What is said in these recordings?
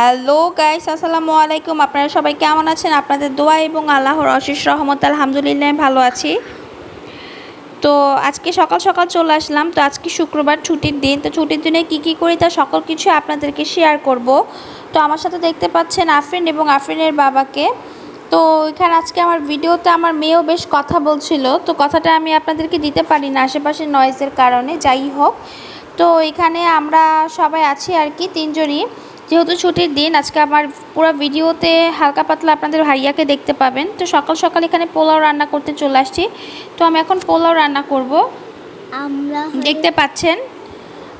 Hello guys, আসসালামু আলাইকুম। আপনারা সবাই কেমন আছেন? আপনাদের দোয়া এবং আল্লাহর অশেষ রহমত আলহামদুলিল্লাহ ভালো আছি। তো আজকে সকাল সকাল চলে আসলাম। তো আজকে শুক্রবার, ছুটির দিন। তো ছুটির দিনে কি করি তা সকল কিছু আপনাদেরকে শেয়ার করব। তো আমার সাথে দেখতে পাচ্ছেন আফরিন এবং আফরিনের বাবাকে। তো এখানে আজকে আমার ভিডিওতে আমার মেয়েও বেশ কথা বলছিল। তো কথাটা আমি আপনাদেরকে দিতে পারি না আশেপাশে নয়েজের কারণে, যাই হোক। তো এখানে আমরা সবাই আছি আর কি, তিনজনই। যেহেতু ছুটির দিন, আজকে আমার পুরো ভিডিওতে হালকা পাতলা আপনাদের ভাইয়াকে দেখতে পাবেন। তো সকাল সকাল এখানে পোলাও রান্না করতে চলে আসছি। তো আমি এখন পোলাও রান্না করব। আমরা দেখতে পাচ্ছেন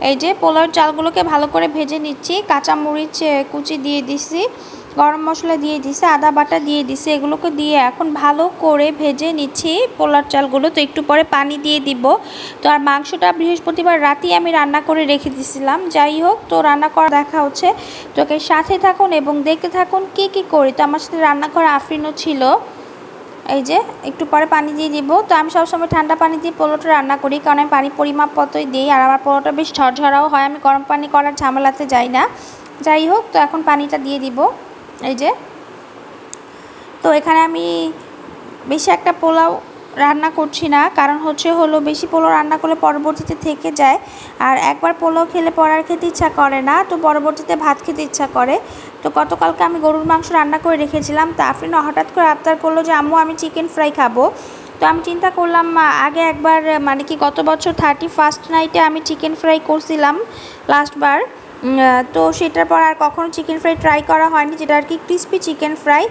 এই যে পোলাওর চালগুলোকে ভালো করে ভেজে নিচ্ছি। কাঁচা মরিচ কুচি দিয়ে দিছি, গরম মশলা দিয়ে দিছি, আদা বাটা দিয়ে দিছি। এগুলোকে দিয়ে এখন ভালো করে ভেজে নিচ্ছি পোলার চালগুলো। তো একটু পরে পানি দিয়ে দিব। তো আর মাংসটা বৃহস্পতিবার রাতেই আমি রান্না করে রেখে দিয়েছিলাম। যাই হোক, তো রান্না করা দেখা হচ্ছে। তো এর সাথে থাকুন এবং দেখতে থাকুন কি করি। তো আমার সাথে রান্না করা আফরিনও ছিল। এই যে একটু পরে পানি দিয়ে দিব। তো আমি সবসময় ঠান্ডা পানি দিয়ে পোলাওটা রান্না করি, কারণ আমি পানি পরিমাপ মতোই দিই। আর আমার পোলাওটা বেশ ঝরঝরাও হয়, আমি গরম পানি করার ঝামেলাতে যাই না। যাই হোক, তো এখন পানিটা দিয়ে দিব। এই যে, তো এখানে আমি বেশি একটা পোলাও রান্না করছি না, কারণ হলো বেশি পোলাও রান্না করলে পরবর্তীতে থেকে যায়। আর একবার পোলাও খেলে পরার খেতে ইচ্ছা করে না, তো পরবর্তীতে ভাত খেতে ইচ্ছা করে। তো গতকালকে আমি গরুর মাংস রান্না করে রেখেছিলাম। তো আফরিন হঠাৎ করে আবদার করলো যে আম্মু আমি চিকেন ফ্রাই খাবো। তো আমি চিন্তা করলাম আগে একবার গত বছর 31st নাইটে আমি চিকেন ফ্রাই করছিলাম লাস্টবার। তো সেটার পর আর কখনো চিকেন ফ্রাই ট্রাই করা হয়নি, যেটা আর কি ক্রিস্পি চিকেন ফ্রাই।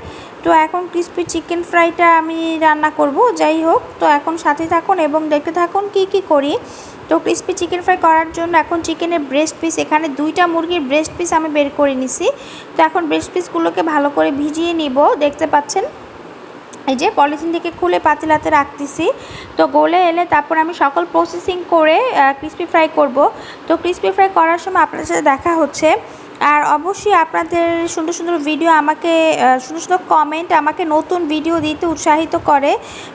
তো এখন ক্রিস্পি চিকেন ফ্রাইটা আমি রান্না করব। যাই হোক, তো এখন সাথে থাকুন এবং দেখতে থাকুন কি করি। তো ক্রিস্পি চিকেন ফ্রাই করার জন্য এখন চিকেনের ব্রেস্ট পিস, এখানে 2টা মুরগির ব্রেস্ট পিস আমি বের করে নিছি। তো এখন ব্রেস্ট পিসগুলোকে ভালো করে ভিজিয়ে নিব। দেখতে পাচ্ছেন এই যে পলিথিন থেকে খুলে পাতিলাতে রাখতেছি। তো গলে এলে তারপর আমি সকল প্রসেসিং করে ক্রিস্পি ফ্রাই করব। তো ক্রিস্পি ফ্রাই করার সময় আপনাদের সাথে দেখা হচ্ছে। আর অবশ্যই আপনাদের সুন্দর সুন্দর ভিডিও আমাকে সুন্দর সুন্দর কমেন্ট আমাকে নতুন ভিডিও দিতে উৎসাহিত করে।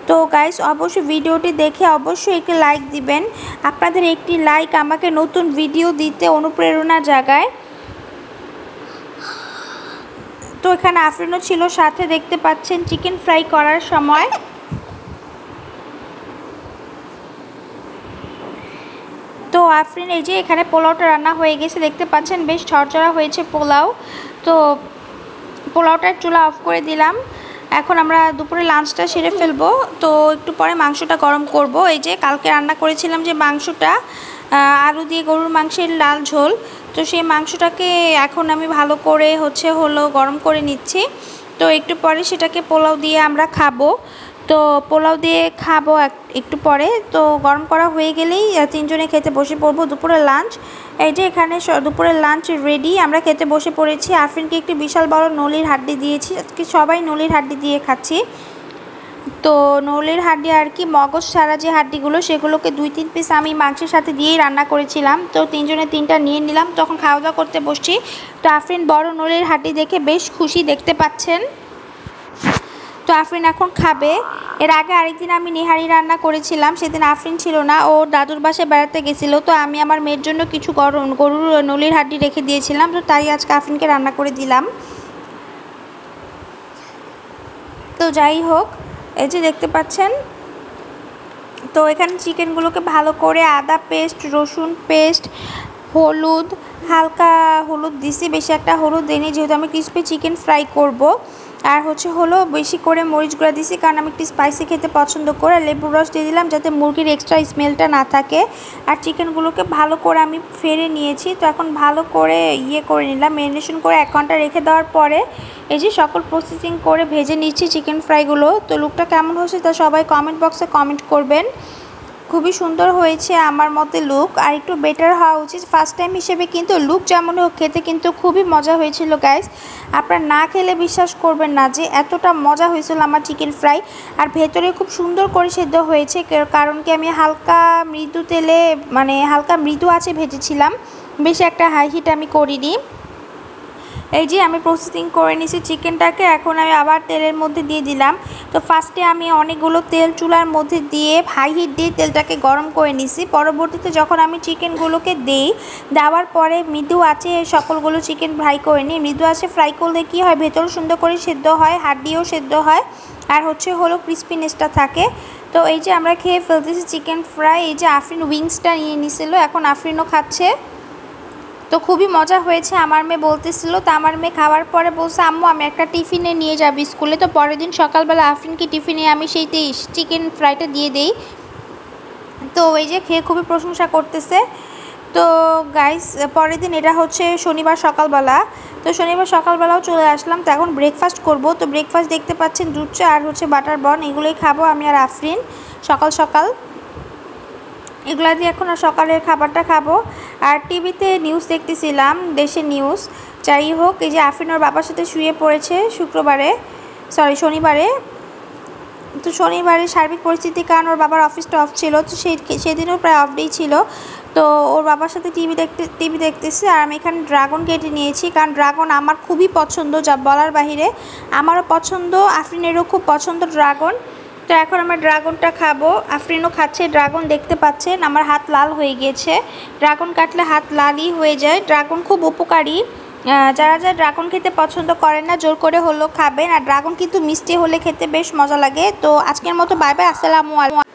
তো গাইস, অবশ্যই ভিডিওটি দেখে অবশ্যই একটি লাইক দিবেন। আপনাদের একটি লাইক আমাকে নতুন ভিডিও দিতে অনুপ্রেরণা জাগায়। তো এখানে আফরিনও ছিল সাথে, দেখতে পাচ্ছেন চিকেন ফ্রাই করার সময়। তো আফরিন এই যে এখানে পোলাওটা রান্না হয়ে গেছে, দেখতে পাচ্ছেন বেশ ঝরঝরা হয়েছে পোলাও। তো পোলাওটার চুলা অফ করে দিলাম। এখন আমরা দুপুরে লাঞ্চটা সেরে ফেলবো। তো একটু পরে মাংসটা গরম করব। এই যে কালকে রান্না করেছিলাম যে মাংসটা, আলু দিয়ে গরুর মাংসের লাল ঝোল। তো সেই মাংসটাকে এখন আমি ভালো করে গরম করে নিচ্ছি। তো একটু পরে সেটাকে পোলাও দিয়ে আমরা খাবো। তো পোলাও দিয়ে খাবো একটু পরে। তো গরম করা হয়ে গেলেই তিনজনে খেতে বসে পড়বো দুপুরের লাঞ্চ। এই যে এখানে দুপুরের লাঞ্চ রেডি, আমরা খেতে বসে পড়েছি। আফরিনকে একটি বিশাল বড় নলির হাড্ডি দিয়েছি, আজকে সবাই নলির হাড্ডি দিয়ে খাচ্ছি। তো নলির হাড্ডি আর কি মগজ ছাড়া যে হাড্ডিগুলো, সেগুলোকে 2-3 পিস আমি মাংসের সাথে দিয়েই রান্না করেছিলাম। তো তিনজনে 3টা নিয়ে নিলাম, তখন খাওয়া দাওয়া করতে বসছি। তো আফরিন বড় নলির হাড্ডি দেখে বেশ খুশি, দেখতে পাচ্ছেন। তো আফরিন এখন খাবে। এর আগে আরেকদিন আমি নিহারি রান্না করেছিলাম, সেদিন আফরিন ছিল না, ও দাদুর বাসায় বেড়াতে গেছিলো। তো আমি আমার মেয়ের জন্য কিছু গরুর নলির হাড্ডি রেখে দিয়েছিলাম। তো তাই আজকে আফরিনকে রান্না করে দিলাম। তো যাই হোক, এই যে দেখতে পাচ্ছেন। তো এখানে চিকেনগুলোকে ভালো করে আদা পেস্ট, রসুন পেস্ট, হলুদ, হালকা হলুদ দিছি, বেশি একটা হলুদ দিইনি যেহেতু আমি ক্রিস্পি চিকেন ফ্রাই করব। আর বেশি করে মরিচ গুঁড়া দিছি, কারণ আমি একটু স্পাইসি খেতে পছন্দ করি। লেবুর রস দিয়ে দিলাম যাতে মুরগির এক্সট্রা স্মেলটা না থাকে। আর চিকেনগুলোকে ভালো করে আমি ফেড়ে নিয়েছি। তো এখন ভালো করে করে নিলাম, ম্যারিনেশন করে 1 ঘন্টা রেখে দেওয়ার পরে এই যে সকল প্রসেসিং করে ভেজে নিচ্ছি চিকেন ফ্রাইগুলো। তো লুকটা কেমন হয়েছে তা সবাই কমেন্ট বক্সে কমেন্ট করবেন। খুবই সুন্দর হয়েছে আমার মতে লুক, আর একটু বেটার হওয়া উচিত ফার্স্ট টাইম হিসেবে, কিন্তু লুক যেমন হোক খেতে কিন্তু খুবই মজা হয়েছিল গাইস। আপনারা না খেলে বিশ্বাস করবেন না যে এতটা মজা হয়েছিল আমার চিকেন ফ্রাই। আর ভেতরে খুব সুন্দর করে সেদ্ধ হয়েছে, কারণ কি আমি হালকা মৃদু তেলে হালকা মৃদু আছে ভেজেছিলাম, বেশি একটা হাই হিট আমি করিনি। এই যে আমি প্রসেসিং করে নিছি চিকেনটাকে, এখন আমি আবার তেলের মধ্যে দিয়ে দিলাম। তো ফার্স্টে আমি অনেকগুলো তেল চুলার মধ্যে দিয়ে হাই হিট দিয়ে তেলটাকে গরম করে নিছি। পরবর্তীতে যখন আমি চিকেনগুলোকে দিই, দেওয়ার পরে মৃদু আঁচে সকলগুলো চিকেন ফ্রাই করে নিই। মৃদু আঁচে ফ্রাই করলে কী হয়, ভেতর সুন্দর করে সেদ্ধ হয়, হাড্ডিও সেদ্ধ হয়, আর হলো ক্রিস্পিনেসটা থাকে। তো এই যে আমরা খেয়ে ফেলতেছি চিকেন ফ্রাই। এই যে আফরিন উইংসটা নিয়ে নিছিল, এখন আফরিনও খাচ্ছে। তো খুবই মজা হয়েছে, আমার মেয়ে বলতেছিল। তো আমার মেয়ে খাওয়ার পরে বলছে, আম্মু আমি একটা টিফিনে নিয়ে যাবি স্কুলে। তো পরের দিন সকালবেলা আফরিনকে টিফিনে আমি সেই চিকেন ফ্রাইটা দিয়ে দিই। তো এই যে খেয়ে খুবই প্রশংসা করতেছে। তো গাইস, পরের দিন এটা হচ্ছে শনিবার সকালবেলা। তো শনিবার সকালবেলাও চলে আসলাম। তো এখন ব্রেকফাস্ট করব। তো ব্রেকফাস্ট দেখতে পাচ্ছেন দুধ চা আর বাটার বন, এগুলোই খাবো আমি আর আফরিন সকাল সকাল। এগুলা দিয়ে এখন সকালের খাবারটা খাবো। আর টিভিতে নিউজ দেখতেছিলাম, দেশের নিউজ। যাই হোক, এই যে আফরিন ওর বাবার সাথে শুয়ে পড়েছে শনিবারে। তো শনিবারে সার্বিক পরিস্থিতির কারণ ওর বাবার অফিসটা অফ ছিল, তো সেদিনও প্রায় অফ ডেই ছিল। তো ওর বাবার সাথে টিভি দেখতেছি। আর আমি এখানে ড্রাগন কেটে নিয়েছি, কারণ ড্রাগন আমার খুবই পছন্দ, যা বলার বাহিরে। আমারও পছন্দ, আফরিনেরও খুব পছন্দ ড্রাগন। তো এখন আমরা ড্রাগনটা খাবো। আফরিনও খাচ্ছে ড্রাগন, দেখতে পাচ্ছেন আমার হাত লাল হয়ে গিয়েছে। ড্রাগন কাটলে হাত লালই হয়ে যায়। ড্রাগন খুব উপকারী। যারা ড্রাগন খেতে পছন্দ করেন না, জোর করে হলেও খাবেন। আর ড্রাগন কিন্তু মিষ্টি হলে খেতে বেশ মজা লাগে। তো আজকের মতো বাই বাই, আসসালামু আলাইকুম।